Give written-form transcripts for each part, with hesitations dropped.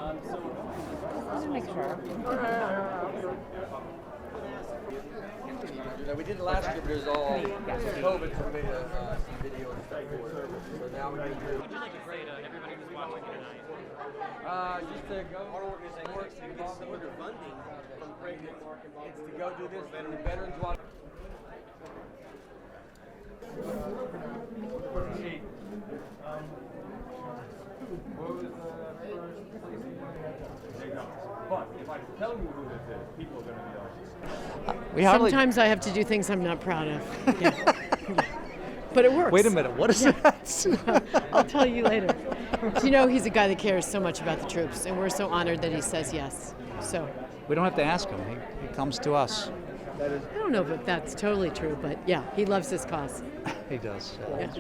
Just to make sure. We did it last year, but it was all COVID, so we made a video and stuff for it. So now we can do. Would you like to say to everybody who's watching tonight? Just to go. Our organization is under funding from pregnant. It's to go do this for the veterans watch. But if I tell you who this is, people are going to be like, Sometimes I have to do things I'm not proud of. Yeah. But it works. Wait a minute, what is that? I'll tell you later. Do you know he's a guy that cares so much about the troops, and we're so honored that he says yes. So We don't have to ask him. He comes to us. I don't know if that's totally true, but yeah, he loves this cause. He does. Yeah.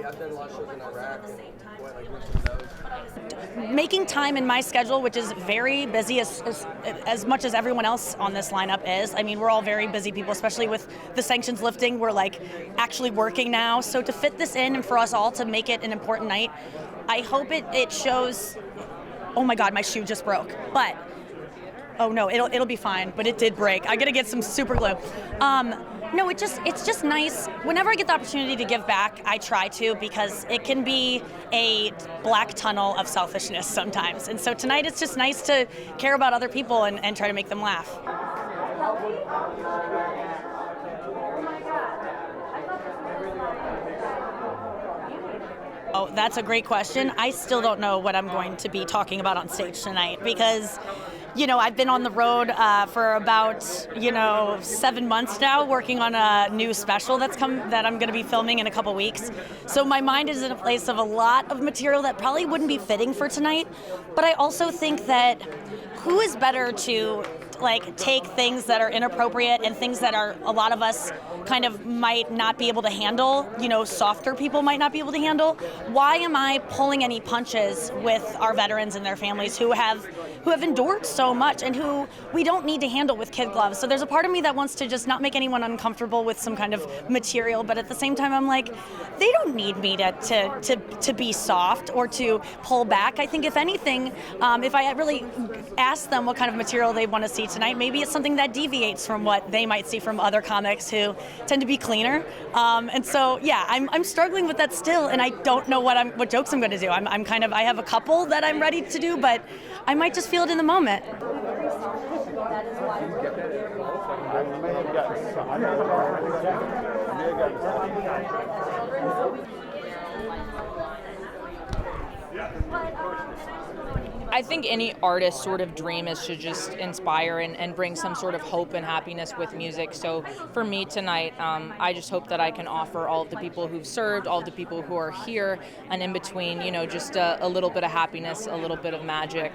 I've done a lot of shows in Iraq and making time in my schedule, which is very busy as much as everyone else on this lineup is. I mean, we're all very busy people, especially with the sanctions lifting. We're like actually working now. So to fit this in and for us all to make it an important night, I hope it shows, oh my God, my shoe just broke. But, oh no, it'll be fine, but it did break. I gotta get some super glue. No, it's just nice. Whenever I get the opportunity to give back, I try to, because it can be a black tunnel of selfishness sometimes. And so tonight it's just nice to care about other people and try to make them laugh. Oh, that's a great question. I still don't know what I'm going to be talking about on stage tonight because, you know, I've been on the road for about, 7 months now working on a new special that I'm going to be filming in a couple weeks. So my mind is in a place of a lot of material that probably wouldn't be fitting for tonight. But I also think that who is better to take things that are inappropriate and things that are a lot of us kind of might not be able to handle, softer people might not be able to handle. Why am I pulling any punches with our veterans and their families who have endured so much and who we don't need to handle with kid gloves? So there's a part of me that wants to just not make anyone uncomfortable with some kind of material, but at the same time I'm like, they don't need me to be soft or to pull back. I think if anything, if I really ask them what kind of material they want to see tonight, maybe it's something that deviates from what they might see from other comics who tend to be cleaner. And so, yeah, I'm struggling with that still, and I don't know what jokes I'm going to do. I have a couple that I'm ready to do, but I might just feel it in the moment. I think any artist's sort of dream is to just inspire and bring some sort of hope and happiness with music. So for me tonight, I just hope that I can offer all of the people who've served, all of the people who are here, and in between, just a little bit of happiness, a little bit of magic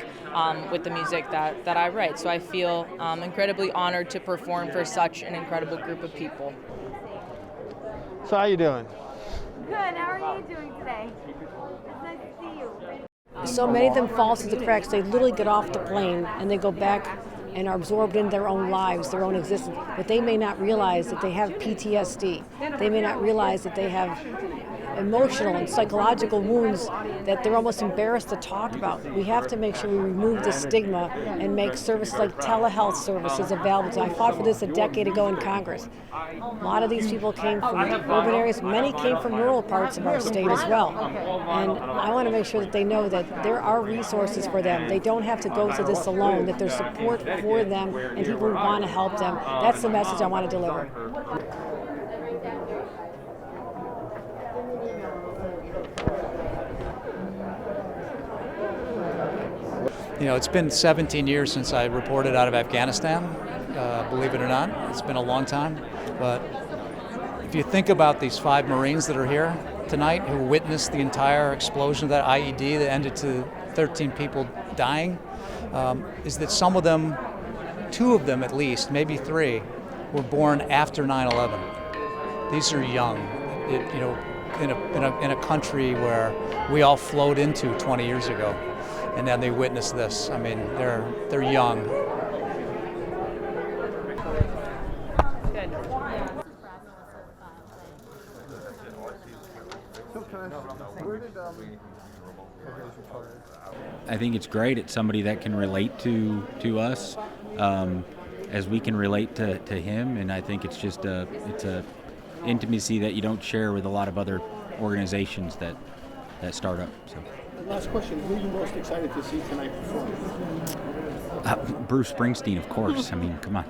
with the music that I write. So I feel incredibly honored to perform for such an incredible group of people. So how you doing? Good. How are you doing today? It's nice to see you. So many of them fall through the cracks. They literally get off the plane and they go back and are absorbed in their own lives, their own existence. But they may not realize that they have PTSD. They may not realize that they have emotional and psychological wounds that they're almost embarrassed to talk about. We have to make sure we remove the stigma and make services like telehealth services available. So I fought for this a decade ago in Congress. A lot of these people came from urban areas. Many came from rural parts of our state as well. And I want to make sure that they know that there are resources for them. They don't have to go through this alone, that there's support for them and people who want to help them. That's the message I want to deliver. It's been 17 years since I reported out of Afghanistan, believe it or not. It's been a long time. But if you think about these 5 Marines that are here tonight who witnessed the entire explosion of that IED that ended to 13 people dying, is that some of them, 2 of them at least, maybe 3, were born after 9/11. These are young, in a country where we all flowed into 20 years ago. And then they witness this. I mean, they're young. Where did I think it's great. It's somebody that can relate to us as we can relate to him, and I think it's just it's a intimacy that you don't share with a lot of other organizations that start up. So. Last question: who are you most excited to see tonight perform? Bruce Springsteen, of course. I mean, come on.